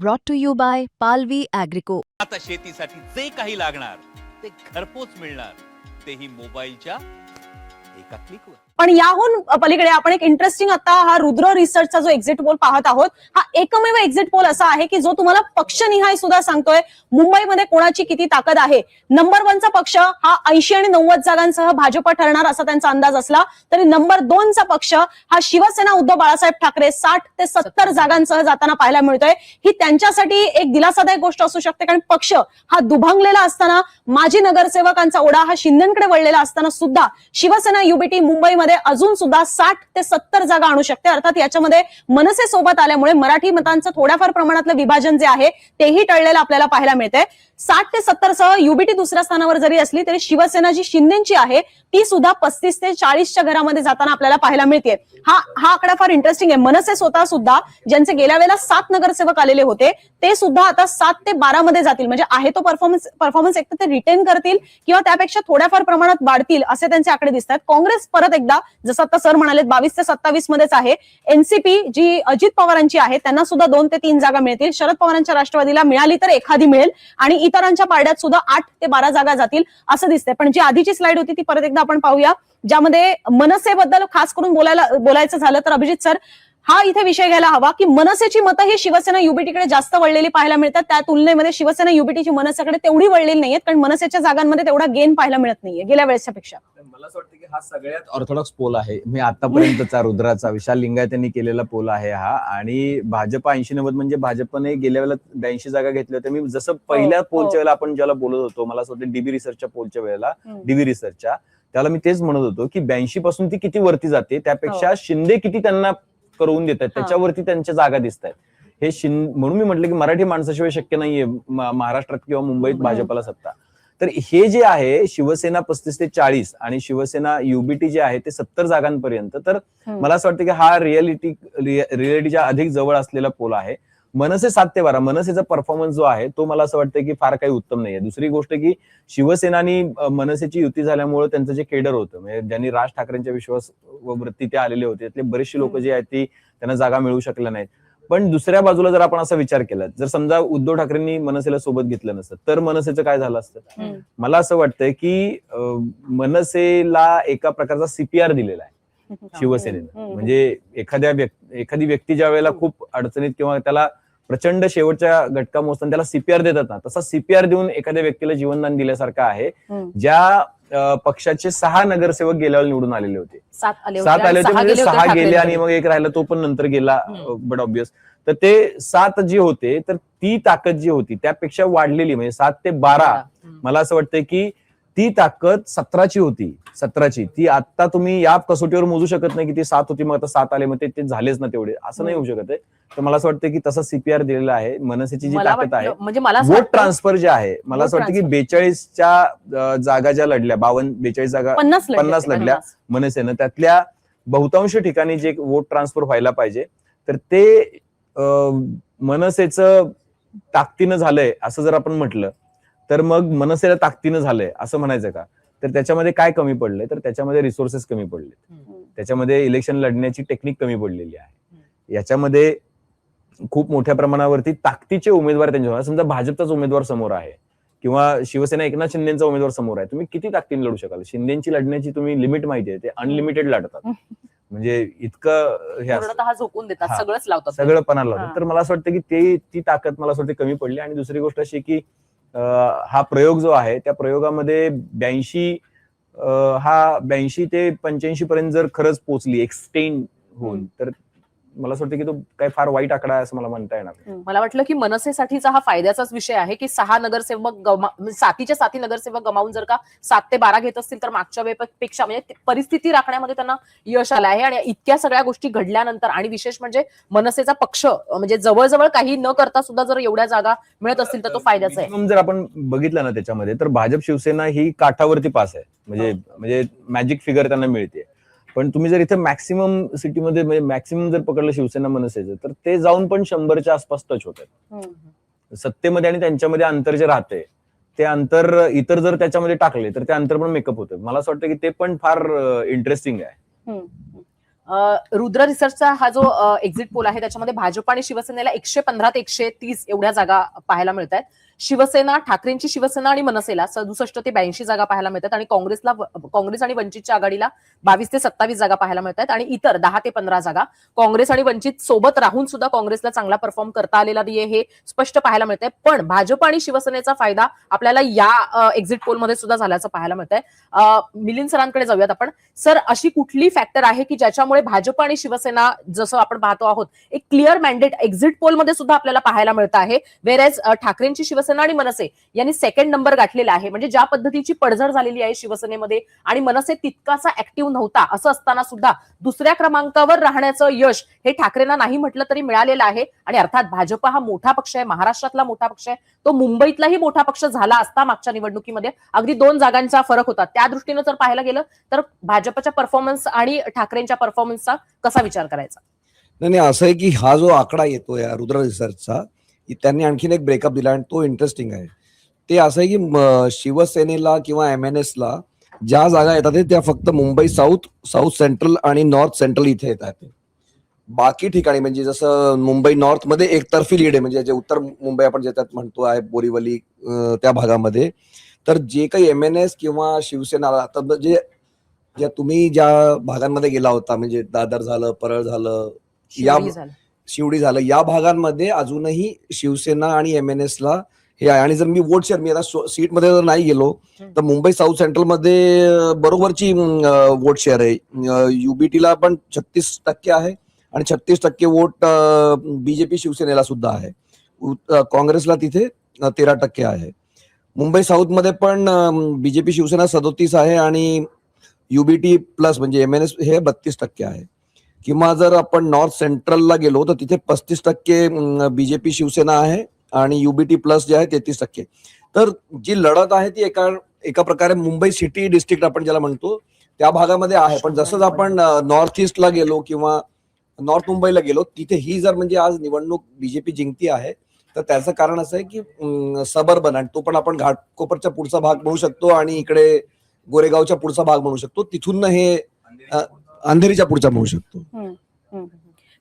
brought to you by Palvi Agrico. आता शेतीसाठी जे काही लागणार ते घरपोच मिळणार, तेही मोबाईलच्या एका क्लिकवर. पण याहून पलीकडे आपण एक इंटरेस्टिंग आता हा रुद्र रिसर्चचा जो एक्झिट पोल पाहत आहोत, हा एकमेव एक्झिट पोल असा आहे की जो तुम्हाला पक्षनिहाय सुद्धा सांगतोय मुंबईमध्ये कोणाची किती ताकद आहे. नंबर 1 चा पक्ष हा 80 आणि 90 जागांसह भाजप ठरणार असा त्यांचा अंदाज असला तरी नंबर 2 चा पक्ष हा शिवसेना उद्धव बाळासाहेब ठाकरे 60 ते 70 जागांसह जाताना पाहायला मिळतोय. ही त्यांच्यासाठी एक दिलासादायक गोष्ट असू शकते, कारण पक्ष हा दुभांगलेला असताना, माजी नगरसेवकांचा ओढा हा शिंदेकडे वळलेला असताना सुद्धा शिवसेना युबीटी मुंबईमध्ये अजून सुद्धा 60 ते 70 जागा आणू शकते. अर्थात याच्यामध्ये मनसे सोबत आल्यामुळे मराठी मतांचं थोड्याफार प्रमाणातलं विभाजन जे आहे तेही टळलेलं आपल्याला पाहायला मिळतंय. 60 ते 70 सह युबीटी दुसऱ्या स्थानावर जरी असली तरी शिवसेना जी शिंदेची आहे ती सुद्धा 35 ते 40च्या घरामध्ये जाताना आपल्याला पाहायला मिळते. हा आकडा फार इंटरेस्टिंग आहे. मनसे स्वतः सुद्धा ज्यांचे गेल्या वेळेला 7 नगरसेवक आलेले होते ते सुद्धा आता 7 ते 12 मध्ये जातील. म्हणजे आहे तो परफॉर्मन्स एक तर ते रिटेन करतील किंवा त्यापेक्षा थोड्याफार प्रमाणात वाढतील असे त्यांचे आकडे दिसतात. काँग्रेस परत एकदा जसं आता सर म्हणाले 22 ते 27 मध्येच आहे. एनसीपी जी अजित पवारांची आहे त्यांना सुद्धा 2 ते 3 जागा मिळतील. शरद पवारांच्या राष्ट्रवादीला मिळाली तर एखादी मिळेल आणि इतरांच्या पारड्यात सुद्धा 8 ते 12 जागा जातील असं दिसतंय. पण जी आधीची स्लाइड होती ती परत एकदा आपण पाहूया, ज्यामध्ये मनसेबद्दल खास करून बोलायचं झालं तर अभिजित सर हा इथे विषय घ्यायला हवा की मनसेची मतं ही शिवसेना युबीटीकडे जास्त वळलेली पाहायला मिळतात. त्या तुलनेमध्ये शिवसेना युबीटीची मनसेकडे तेवढी वळलेली नाहीयेत, कारण मनसेच्या जागांमध्ये तेवढा गेन पाहायला मिळत नाहीये गेल्या वेळेसच्या पेक्षा. मला असं वाटतं की हा सगळ्यात ऑर्थोडॉक्स पोल आहे. मी आतापर्यंतचा रुद्राचा विशाल लिंगायत यांनी केलेला पोल आहे हा. आणि भाजप 80-90 म्हणजे भाजपने गेल्या वेळेला 82 जागा घेतल्या होत्या. मी जसं पहिल्या पोलच्या वेळेला आपण ज्याला बोलत होतो, मला असं वाटतं डीबी रिसर्चच्या पोलच्या वेळेला, डीबी रिसर्चच्या त्याला मी तेच म्हणत होतो की 82 पासून ती किती वरती जाते, त्यापेक्षा शिंदे किती त्यांना करून देत आहेत त्याच्यावरती त्यांच्या जागा दिसत आहेत. हे म्हणून मी म्हटलं की मराठी माणसाशिवाय शक्य नाहीये महाराष्ट्रात किंवा मुंबईत भाजपला सत्ता. तर हे जे आहे शिवसेना 35 ते 40 आणि शिवसेना युबीटी जे आहे ते 70 जागांपर्यंत, तर मला असं वाटतं की हा रिअलिटीच्या अधिक जवळ असलेला पोल आहे. मनसे 7 ते 12, मनसेचा परफॉर्मन्स जो आहे तो मला असं वाटतं की फार काही उत्तम नाहीये. दुसरी गोष्ट की शिवसेना आणि मनसेची युती झाल्यामुळे त्यांचं जे केडर होतं, म्हणजे ज्यांनी राज ठाकरेंच्या विश्वास वृत्ती ते आलेले होते त्यातले बरेचसे लोक जे आहेत ती त्यांना जागा मिळू शकल्या नाहीत. पण दुसऱ्या बाजूला जर आपण असा विचार केला, जर समजा उद्धव ठाकरेंनी मनसेला सोबत घेतलं नसतं तर मनसेचं काय झालं असतं. मला असं वाटतंय की मनसेला एका प्रकारचा सीपीआर दिलेला आहे शिवसेनेनं. म्हणजे एखादी व्यक्ती ज्या वेळेला खूप अडचणीत किंवा त्याला प्रचंड शेवटच्या घटका मोजताना त्याला सीपीआर देतात ना, तसा सीपीआर देऊन एखाद्या व्यक्तीला जीवनदान दिल्यासारखं आहे. ज्या पक्षाचे 6 नगरसेवक गेल्यावर निवडून आलेले होते, 7 आले होते, म्हणजे 6 गेले आणि मग एक राहिला तो पण नंतर गेला, बट ऑब्वियस. तर ते 7 जे होते तर ती ताकद जी होती त्यापेक्षा वाढलेली, म्हणजे 7 ते 12 मला असं वाटतंय की ती ताकद 17ची होती. 17ची ती आता तुम्ही या कसोटीवर मोजू शकत नाही की ती 7 होती मग आता 7 आले मग ते झालेच ना तेवढे, असं नाही होऊ शकत आहे. तर मला असं वाटतं की तसा सीपीआर दिलेला आहे. मनसेची जी ताकद आहे, म्हणजे मला वोट ट्रान्सफर जे आहे, मला असं वाटतं की 42च्या जागा ज्या लढल्या, 42 जागा 50 लढल्या मनसेनं, त्यातल्या बहुतांश ठिकाणी जे वोट ट्रान्सफर व्हायला पाहिजे तर ते मनसेचं ताकदीनं झालंय असं जर आपण म्हटलं तर मग मनसेला ताकदीनं झालंय असं म्हणायचं का. तर त्याच्यामध्ये काय कमी पडलंय, तर त्याच्यामध्ये रिसोर्सेस कमी पडले, त्याच्यामध्ये इलेक्शन लढण्याची टेक्निक कमी पडलेली आहे. याच्यामध्ये खूप मोठ्या प्रमाणावरती ताकदीचे उमेदवार त्यांच्या, समजा भाजपचाच उमेदवार समोर आहे किंवा शिवसेना एकनाथ शिंदेचा उमेदवार समोर आहे, तुम्ही किती ताकदीने लढू शकाल. शिंदेची लढण्याची तुम्ही लिमिट माहिती आहे, ते अनलिमिटेड लढतात. म्हणजे इतकं हे झोकून देतात, सगळंच लावतात, सगळं पणाला लावतात. तर मला असं वाटतं की ती ताकद मला असं वाटतं कमी पडली. आणि दुसरी गोष्ट अशी की हा प्रयोग जो आहे त्या प्रयोगामध्ये 82 ते 85 पर्यंत जर खरंच पोहोचली एक्सटेंड होऊन, तर मला असं वाटतं की तो काय फार वाईट आकडा आहे असं मला म्हणता येणार. मला वाटलं की मनसेसाठीचा हा फायद्याचाच विषय आहे की 6 नगरसेवक 7च्या नगरसेवक गमावून जर का 7 ते 12 घेत असतील तर मागच्या वेळेपेक्षा म्हणजे परिस्थिती राखण्यामध्ये त्यांना यश आलं आहे. आणि इतक्या सगळ्या गोष्टी घडल्यानंतर आणि विशेष म्हणजे मनसेचा पक्ष म्हणजे जवळजवळ काही न करता सुद्धा जर एवढ्या जागा मिळत असतील तर तो फायद्याचा आहे. जर आपण बघितलं ना त्याच्यामध्ये, तर भाजप शिवसेना ही काठावरती पास आहे, म्हणजे मॅजिक फिगर त्यांना मिळते. पण तुम्ही जर इथे मॅक्सिमम सिटीमध्ये म्हणजे मॅक्सिमम जर पकडलं शिवसेना मनसेचं, तर ते जाऊन पण 100च्या आसपास टच होत आहेत सत्तेमध्ये. आणि त्यांच्यामध्ये अंतर जे राहते ते अंतर इतर जर त्याच्यामध्ये टाकले तर ते अंतर पण मेकअप होतं. मला असं वाटतं की ते पण फार इंटरेस्टिंग आहे. रुद्र रिसर्चचा हा जो एक्झिट पोल आहे त्याच्यामध्ये भाजप आणि शिवसेनेला 115 ते 130 एवढ्या जागा पाहायला मिळत आहेत. शिवसेना, ठाकरेंची शिवसेना आणि मनसेला 67 ते 82 जागा पाहायला मिळतात आणि काँग्रेस आणि वंचितच्या आघाडीला 22 ते 27 जागा पाहायला मिळतात आणि इतर 10 ते 15 जागा काँग्रेस आणि वंचित सोबत राहून सुद्धा काँग्रेसला चांगला परफॉर्म करता आलेला नाहीये हे स्पष्ट पाहायला मिळतंय. पण भाजप आणि शिवसेनेचा फायदा आपल्याला या एक्झिट पोलमध्ये सुद्धा झाल्याचं पाहायला मिळतंय. मिलिंद सरांकडे जाऊयात आपण. सर, अशी कुठली फॅक्टर आहे की ज्याच्यामुळे भाजप आणि शिवसेना, जसं आपण पाहतो आहोत, एक क्लिअर मॅन्डेट एक्झिट पोलमध्ये सुद्धा आपल्याला पाहायला मिळतं आहे, वेरएज ठाकरेंची शिवसेना आणि मनसे यांनी सेकंड नंबर गाठलेला आहे. म्हणजे ज्या पद्धतीची पडझड झालेली आहे शिवसेनेमध्ये आणि मनसे तितकासा ऍक्टिव्ह नव्हता, असं असताना सुद्धा दुसऱ्या क्रमांकावर राहण्याचं यश हे ठाकरेंना नाही म्हटलं तरी मिळालेलं आहे. आणि अर्थात भाजप हा मोठा पक्ष आहे, महाराष्ट्रातला मोठा पक्ष आहे, तो मुंबईतलाही मोठा पक्ष झाला असता मागच्या निवडणुकीमध्ये. अगदी 2 जागांचा फरक होता. त्या दृष्टीनं जर पाहायला गेलं तर भाजपच्या परफॉर्मन्स आणि ठाकरेंच्या परफॉर्मन्सचा कसा विचार करायचा? नाही, असं आहे की हा जो आकडा येतो या रुद्र रिसर्चचा, त्यांनी आणखीन एक ब्रेकअप दिला आणि तो इंटरेस्टिंग आहे. ते असं आहे की शिवसेनेला किंवा MNS ला ज्या जागा येतात त्या फक्त मुंबई साऊथ, साऊथ सेंट्रल आणि नॉर्थ सेंट्रल इथे येतात. बाकी ठिकाणी म्हणजे जसं मुंबई नॉर्थ मध्ये एकतर्फी लीड आहे, म्हणजे जे उत्तर मुंबई आपण ज्याच्यात म्हणतो आहे बोरीवली त्या भागामध्ये, तर जे काही MNS किंवा शिवसेना आता जे तुम्ही ज्या भागांमध्ये गेला होता, म्हणजे दादर झालं, परळ झालं, या शिवडी झालं, या भागांमध्ये अजूनही शिवसेना आणि MNS ला हे आहे. आणि जर मी वोट शेअर, मी आता सीटमध्ये जर नाही गेलो तर मुंबई साऊथ सेंट्रल मध्ये बरोबरची वोट शेअर आहे. UBT ला पण 36% आहे आणि 36% वोट BJP शिवसेनेला सुद्धा आहे. काँग्रेसला तिथे 13% आहे. मुंबई साऊथ मध्ये पण BJP शिवसेना 37 आहे आणि UBT प्लस म्हणजे MNS हे 32% आहे. किंवा जर आपण नॉर्थ सेंट्रलला गेलो तर तिथे 35% BJP शिवसेना आहे आणि UBT प्लस जे आहे 33%. तर जी लढत आहे ती एका प्रकारे मुंबई सिटी डिस्ट्रिक्ट आपण ज्याला म्हणतो त्या भागामध्ये आहे. पण जसंच आपण नॉर्थ ईस्टला गेलो किंवा नॉर्थ मुंबईला गेलो तिथे ही जर म्हणजे आज निवडणूक BJP जिंकती आहे तर त्याचं कारण असं आहे की सबर्बन, आणि तो पण आपण घाटकोपरच्या पुढचा भाग म्हणू शकतो आणि इकडे गोरेगावच्या पुढचा भाग म्हणू शकतो, तिथून हे अंधेरीच्या पुढचा म्हणू शकतो.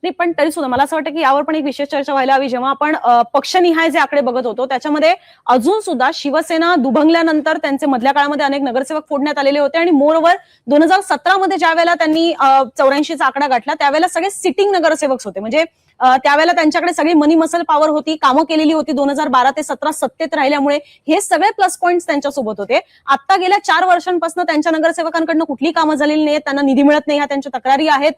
नाही, पण तरी सुद्धा मला असं वाटतं की यावर पण एक विशेष चर्चा व्हायला हवी. जेव्हा आपण पक्षनिहाय जे आकडे बघत होतो त्याच्यामध्ये अजून सुद्धा शिवसेना दुभंगल्यानंतर त्यांचे मधल्या काळामध्ये अनेक नगरसेवक फोडण्यात आलेले होते आणि मोरवर 2017 मध्ये ज्या वेळेला त्यांनी 84चा आकडा गाठला त्यावेळेला सगळे सिटिंग नगरसेवक होते. म्हणजे त्यावेळेला त्यांच्याकडे सगळी मनी मसल पॉवर होती, कामं केलेली होती. 2012 ते 17 सत्तेत राहिल्यामुळे हे सगळे प्लस पॉइंट्स त्यांच्यासोबत होते. आता गेल्या 4 वर्षांपासून त्यांच्या नगरसेवकांकडनं कुठली कामं झालेली नाहीत, त्यांना निधी मिळत नाही, ह्या त्यांच्या तक्रारी आहेत.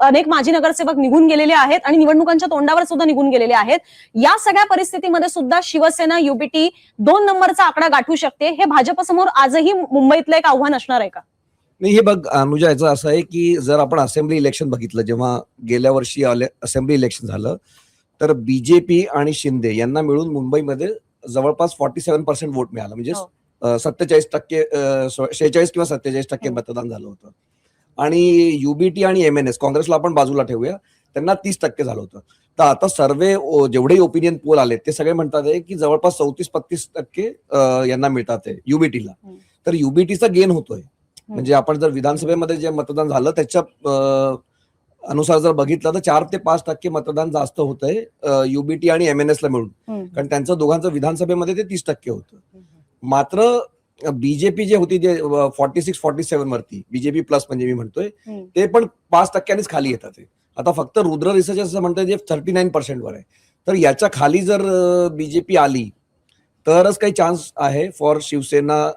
अनेक माजी नगरसेवक निघून गेलेले आहेत आणि निवडणुकांच्या तोंडावर सुद्धा निघून गेलेले आहेत. या सगळ्या परिस्थितीमध्ये सुद्धा शिवसेना UBT 2 नंबरचा आकडा गाठू शकते. हे भाजपसमोर आजही मुंबईतलं एक आव्हान असणार आहे का? नाही, हे बघ अनुजा, याचं असं आहे की जर आपण असेंब्ली इलेक्शन बघितलं, जेव्हा गेल्या वर्षी असेंब्ली इलेक्शन झालं तर BJP आणि शिंदे यांना मिळून मुंबईमध्ये जवळपास 47% वोट मिळाला. म्हणजे 47%, 46 किंवा 47% मतदान झालं होतं. आणि UBT आणि MNS, काँग्रेसला आपण बाजूला ठेवूया, त्यांना 30% झालं होतं. तर आता सर्वे जेवढे ओपिनियन पोल आले ते सगळे म्हणतात की जवळपास 34-35% यांना मिळतात UBT ला. तर UBTचा गेन होतोय. म्हणजे आपण जर विधानसभेमध्ये जे मतदान झालं त्याच्या अनुसार जर बघितलं तर 4 ते 5% मतदान जास्त होतंय UBT आणि MNS ला मिळून, कारण त्यांचं दोघांचं विधानसभेमध्ये ते 30% होतं. मात्र BJP जे होती जे 46-47 वरती, BJP प्लस म्हणजे मी म्हणतोय, ते पण 5%नीच खाली येतात. आता फक्त रुद्र रिसर्च असं म्हणतोय जे 39% वर आहे. तर याच्या खाली जर BJP आली तरच काही चान्स आहे फॉर शिवसेना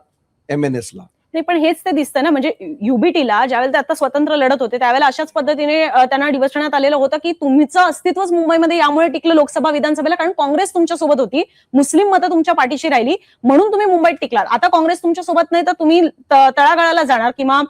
MNS ला. नाही, पण हेच ते दिसतं ना, म्हणजे UBTला ज्यावेळेला ते आता स्वतंत्र लढत होते त्यावेळेला अशाच पद्धतीने त्यांना डिवचण्यात आलेलं होतं की तुमचं अस्तित्वच मुंबईमध्ये यामुळे टिकलं लोकसभा विधानसभेला, कारण काँग्रेस तुमच्या सोबत होती, मुस्लिम मतं तुमच्या पाठीशी राहिली म्हणून तुम्ही मुंबईत टिकलात. आता काँग्रेस तुमच्या सोबत नाही तर तुम्ही तळागाळाला जाणार किंवा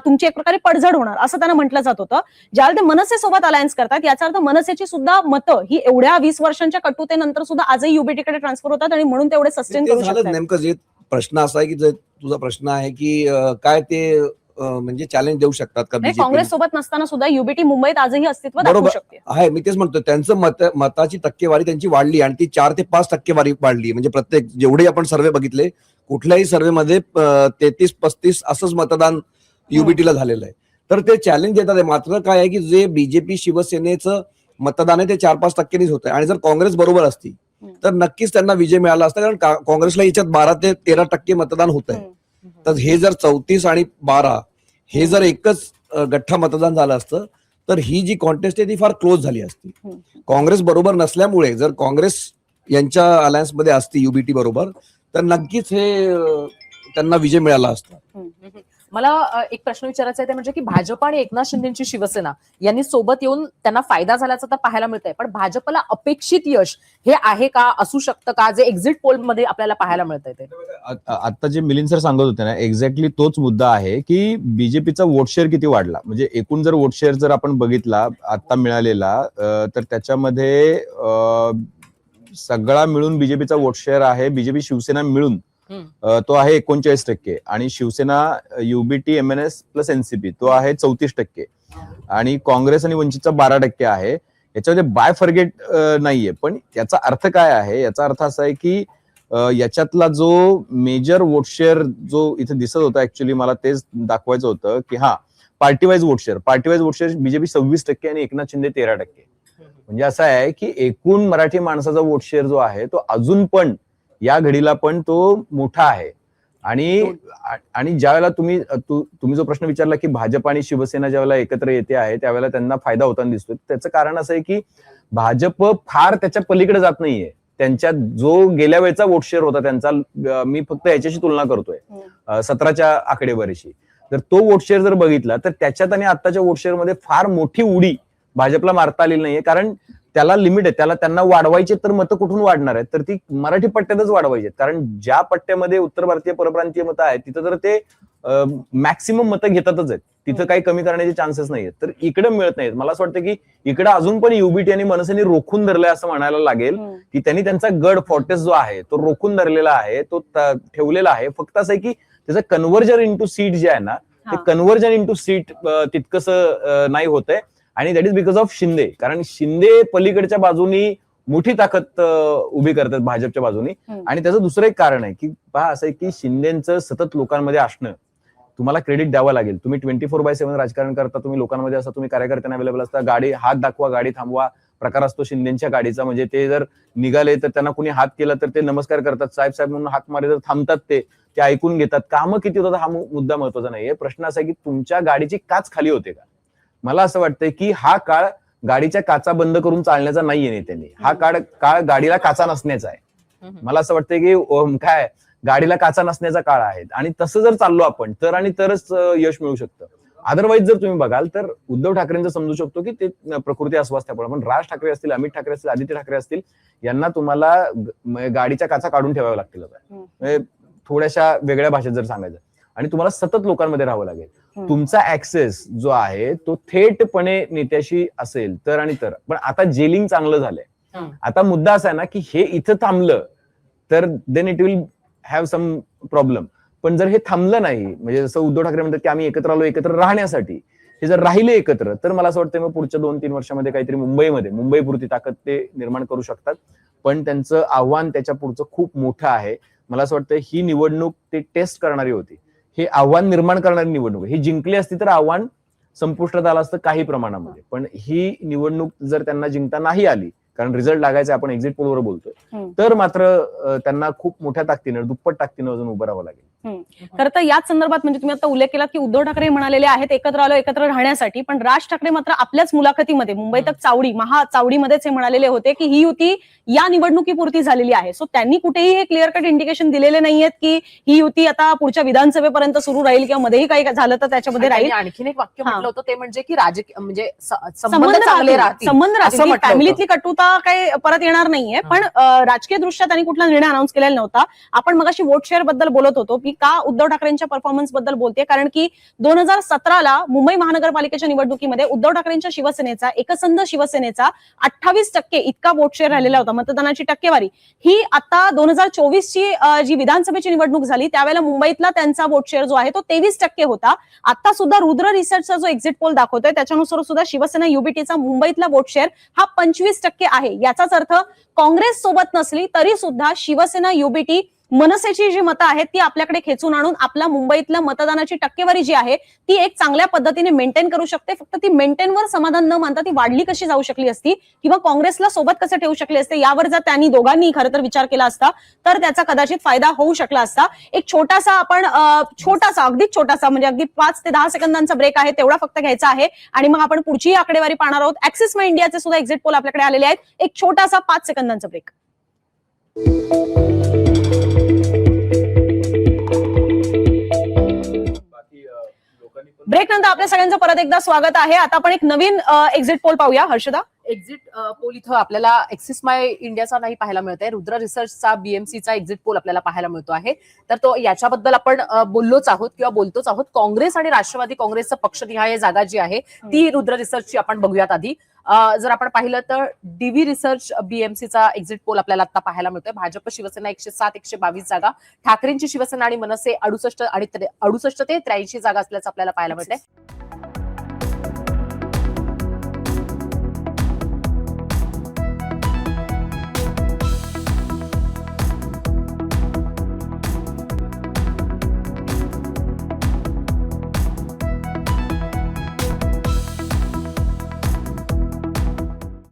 तुमची एक प्रकारे पडझड होणार असं त्यांना म्हटलं जात होतं. ज्यावेळेला ते मनसे सोबत अलायन्स करतात याचा अर्थ मनसेची सुद्धा मतं ही एवढ्या 20 वर्षांच्या कटुतेनंतर सुद्धा आजही UBT कडे ट्रान्सफर होतात आणि म्हणून तेवढे सस्टेन करू शकतात. नेमकं जे प्रश्न असा आहे की तुझा प्रश्न आहे की काय ते म्हणजे चॅलेंज देऊ शकतात का काँग्रेस सोबत नसताना सुद्धा UBT मुंबईत आजही अस्तित्व दाखवू शकते? आहे, मी तेच म्हणतो, त्यांचं मताची टक्केवारी त्यांची वाढली आणि ती 4 ते 5% वाढली. म्हणजे प्रत्येक जेवढे आपण सर्वे बघितले कुठल्याही सर्वेमध्ये 33-35 असंच मतदान UBT ला झालेलं आहे. तर ते चॅलेंज देतात आहे. मात्र काय आहे की जे बीजेपी शिवसेनेचं मतदान आहे ते 4-5 टक्क्यांनीच होत आहे, आणि जर काँग्रेस बरोबर असती तर नक्कीच त्यांना विजय मिळाला असता, कारण काँग्रेसला याच्यात 12 ते 13% मतदान होत आहे. तर हे जर 34 आणि 12 हे जर एकच गठ्ठा मतदान झालं असतं तर ही जी कॉन्टेस्ट आहे ती फार क्लोज झाली असती. काँग्रेस बरोबर नसल्यामुळे जर काँग्रेस यांच्या अलायन्स मध्ये असती युबीटी बरोबर तर नक्कीच हे त्यांना विजय मिळाला असता. मला एक प्रश्न विचारायचा आहे ते म्हणजे की भाजप आणि एकनाथ शिंदेची शिवसेना यांनी सोबत येऊन त्यांना फायदा झाल्याचं तर पाहायला मिळतंय, पण भाजपला अपेक्षित यश हे आहे का, असू शकतं का, जे एक्झिट पोल मध्ये आपल्याला पाहायला मिळतंय ते? आता जे मिलिंद सर सांगत होते ना, एक्झॅक्टली तोच मुद्दा आहे की बीजेपीचा वोट शेअर किती वाढला. म्हणजे एकूण जर वोट शेअर जर आपण बघितला आता मिळालेला तर त्याच्यामध्ये सगळा मिळून बीजेपीचा वोट शेअर आहे, बीजेपी शिवसेना मिळून तो आहे 39% आणि Shivsena UBT MNS plus NCP तो आहे 34% आणि काँग्रेस आणि वंचितचा 12% आहे. याच्यामध्ये बाय फॉरगेट नाहीये. पण याचा अर्थ काय आहे, याचा अर्थ असा आहे की याच्यातला जो मेजर वोट शेअर जो इथे दिसत होता, ऍक्च्युली मला तेच दाखवायचं होतं की party wise vote share BJP 26% आणि एकनाथ शिंदे 13%. म्हणजे असं आहे की एकूण मराठी माणसाचा वोट शेअर जो आहे तो अजून पण या घडीला पण तो मोठा आहे. आणि ज्यावेळेला तुम्ही जो प्रश्न विचारला की भाजप आणि शिवसेना ज्यावेळेला एकत्र येते आहे त्यावेळेला त्यांना फायदा होताना दिसतो, त्याचं कारण असं आहे की भाजप फार त्याच्या पलीकडे जात नाहीये. त्यांच्या जो गेल्या वेळचा वोट शेअर होता त्यांचा, मी फक्त याच्याशी तुलना करतोय 17च्या आकडेवारीशी, तर तो वोट शेअर जर बघितला तर त्याच्यात आणि आत्ताच्या वोट शेअर मध्ये फार मोठी उडी भाजपला मारता आलेली नाहीये. कारण त्याला लिमिट आहे, त्यांना वाढवायचे तर मतं कुठून वाढणार आहेत, तर ती मराठी पट्ट्यातच वाढवायचे. कारण ज्या पट्ट्यामध्ये उत्तर भारतीय परप्रांतीय मतं आहेत तिथं तर ते मॅक्सिमम मतं घेतातच आहेत, तिथं काही कमी करण्याचे चान्सेस नाहीत. तर इकडे मिळत नाहीत. मला असं वाटतं की इकडे अजून पण युबीटी आणि मनसेने रोखून धरलंय असं म्हणायला लागेल की त्यांनी त्यांचा गड फॉर्टेस जो आहे तो रोखून धरलेला आहे, तो ठेवलेला आहे. फक्त असं आहे की त्याचं कन्व्हर्जन इंटू सीट जे आहे ना, ते कन्व्हर्जन इंटू सीट तितकंसं नाही होतंय. आणि that is because of Shinde. कारण शिंदे पलीकडच्या बाजूनी मोठी ताकद उभी करतात भाजपच्या बाजूनी. आणि त्याचं दुसरं एक कारण आहे की पहा असं आहे की शिंदेचं सतत लोकांमध्ये असणं तुम्हाला क्रेडिट द्यावं लागेल. तुम्ही 24/7 राजकारण करता, तुम्ही लोकांमध्ये असता, तुम्ही कार्यकर्त्यांना अवेलेबल असता, गाडी हात दाखवा गाडी थांबवा प्रकार असतो शिंदेच्या गाडीचा. म्हणजे ते जर निघाले तर त्यांना कुणी हात केला तर ते नमस्कार करतात, साहेब साहेब म्हणून हाक मारे तर थांबतात, ते ऐकून घेतात. कामं किती होतात हा मुद्दा महत्वाचा नाहीये. प्रश्न असा आहे की तुमच्या गाडीची काच खाली होते का. मला असं वाटतंय की हा काळ गाडीच्या काचा बंद करून चालण्याचा नाहीये नेत्यांनी, हा काळ गाडीला काचा नसण्याचा आहे. मला असं वाटतंय की काय गाडीला काचा नसण्याचा काळ आहे. आणि तसं जर चाललो आपण तरच यश मिळू शकतं. अदरवाईज जर तुम्ही बघाल तर उद्धव ठाकरेंचं समजू शकतो की ते प्रकृती अस्वास्थ्यामुळे, पण राज ठाकरे असतील, अमित ठाकरे असतील, आदित्य ठाकरे असतील, यांना तुम्हाला गाडीच्या काचा काढून ठेवाव्या लागतील म्हणजे थोड्याशा वेगळ्या भाषेत जर सांगायचं. आणि तुम्हाला सतत लोकांमध्ये राहावं लागेल. तुमचा ऍक्सेस जो आहे तो थेटपणे नेत्याशी असेल तर पण आता जेलिंग चांगलं झालंय. आता मुद्दा असा आहे ना की हे इथं थांबलं तर then it will have some problem. पण जर हे थांबलं नाही, म्हणजे जसं उद्धव ठाकरे म्हणतात की आम्ही एकत्र आलो एकत्र राहण्यासाठी, हे जर राहिले एकत्र तर मला असं वाटतं मग पुढच्या 2-3 वर्षामध्ये काहीतरी मुंबईपुरती ताकद ते निर्माण करू शकतात. पण त्यांचं आव्हान त्याच्या पुढचं खूप मोठं आहे. मला असं वाटतं ही निवडणूक ते टेस्ट करणारी होती, हे आव्हान निर्माण करणारी निवडणूक. ही जिंकली असती तर आव्हान संपुष्टात आलं असतं काही प्रमाणामध्ये, पण ही निवडणूक जर त्यांना जिंकता नाही आली, कारण रिझल्ट लागायचा, आपण एक्झिट पोलवर बोलतोय, तर मात्र त्यांना खूप मोठ्या ताकदीनं, दुप्पट ताकदीनं अजून उभं राहावं लागेल. खरं तर याच संदर्भात म्हणजे तुम्ही आता उल्लेख केला की उद्धव ठाकरे म्हणालेले आहेत एकत्र आलो एकत्र राहण्यासाठी, पण राज ठाकरे मात्र आपल्याच मुलाखतीमध्ये मुंबईत महाचावडीमध्येच हे म्हणालेले होते की ही युती या निवडणुकीपुरती झालेली आहे. सो त्यांनी कुठेही हे क्लिअर कट इंडिकेशन दिलेले नाहीयेत की ही युती आता पुढच्या विधानसभेपर्यंत सुरू राहील किंवा मध्येही काही झालं तर त्याच्यामध्ये राहील. आणखीन एक वाक्य म्हटलं होतं ते म्हणजे की राजकीय म्हणजे संबंध चांगले राहतील, फॅमिलीतली कटुता काही परत येणार नाहीये. पण राजकीय दृष्ट्या त्यांनी कुठला निर्णय अनाऊन्स केलेला नव्हता. आपण मगाशी वोट शेअर बद्दल बोलत होतो की का उद्धव ठाकरेंच्या परफॉर्मन्स बद्दल बोलते, कारण की 2017ला मुंबई महानगरपालिकेच्या निवडणुकीमध्ये उद्धव ठाकरेंच्या शिवसेनेचा, एकसंध शिवसेनेचा 28% इतका वोट शेअर राहिलेला होता. मतदानाची टक्केवारी ही आता 2024ची जी विधानसभेची निवडणूक झाली त्यावेळेला मुंबईतला त्यांचा वोट शेअर जो आहे तो 23% होता. आता सुद्धा रुद्र रिसर्चचा जो एक्झिट पोल दाखवतोय त्याच्यानुसार सुद्धा शिवसेना युबीटीचा मुंबईतला वोट शेअर हा 25% आहे. याचाच अर्थ काँग्रेस सोबत नसली तरी सुद्धा शिवसेना युबीटी मनसेची जी मतं आहेत ती आपल्याकडे खेचून आणून आपल्या मुंबईतल्या मतदानाची टक्केवारी जी आहे ती एक चांगल्या पद्धतीने मेंटेन करू शकते. फक्त ती मेंटेनवर समाधान न मानता ती वाढली कशी जाऊ शकली असती किंवा काँग्रेसला सोबत कसे ठेवू शकले असते यावर जर त्यांनी दोघांनी खरं तर विचार केला असता तर त्याचा कदाचित फायदा होऊ शकला असता. एक छोटासा आपण अगदीच छोटासा म्हणजे अगदी 5 ते 10 सेकंदांचा ब्रेक आहे तेवढा फक्त घ्यायचा आहे आणि मग आपण पुढची आकडेवारी पाहणार आहोत. ऍक्सिस इंडियाचे सुद्धा एक्झिट पोल आपल्याकडे आलेले आहेत. एक छोटासा 5 सेकंदांचा ब्रेक. ब्रेक नंतर आपल्या सगळ्यांचं परत एकदा स्वागत आहे. आता आपण एक नवीन एक्झिट पोल पाहूया. हर्षदा, एक्झिट पोल इथं आपल्याला एक्सिस माय इंडियाचा नाही पाहायला मिळत आहे, रुद्र रिसर्चचा बीएमसीचा एक्झिट पोल आपल्याला पाहायला मिळतो आहे. तर तो याच्याबद्दल आपण बोललोच आहोत किंवा बोलतोच आहोत. काँग्रेस आणि राष्ट्रवादी काँग्रेसचं पक्षनिहाय जागा जी आहे ती रुद्र रिसर्चची आपण बघूयात आधी. जर आपण पाहिलं तर डीव्ही रिसर्च बीएमसीचा एक्झिट पोल आपल्याला आता पाहायला मिळतोय. भाजप शिवसेना 107 122 जागा, ठाकरेंची शिवसेना आणि मनसे 68 ते 83 जागा असल्याचं आपल्याला पाहायला मिळतंय.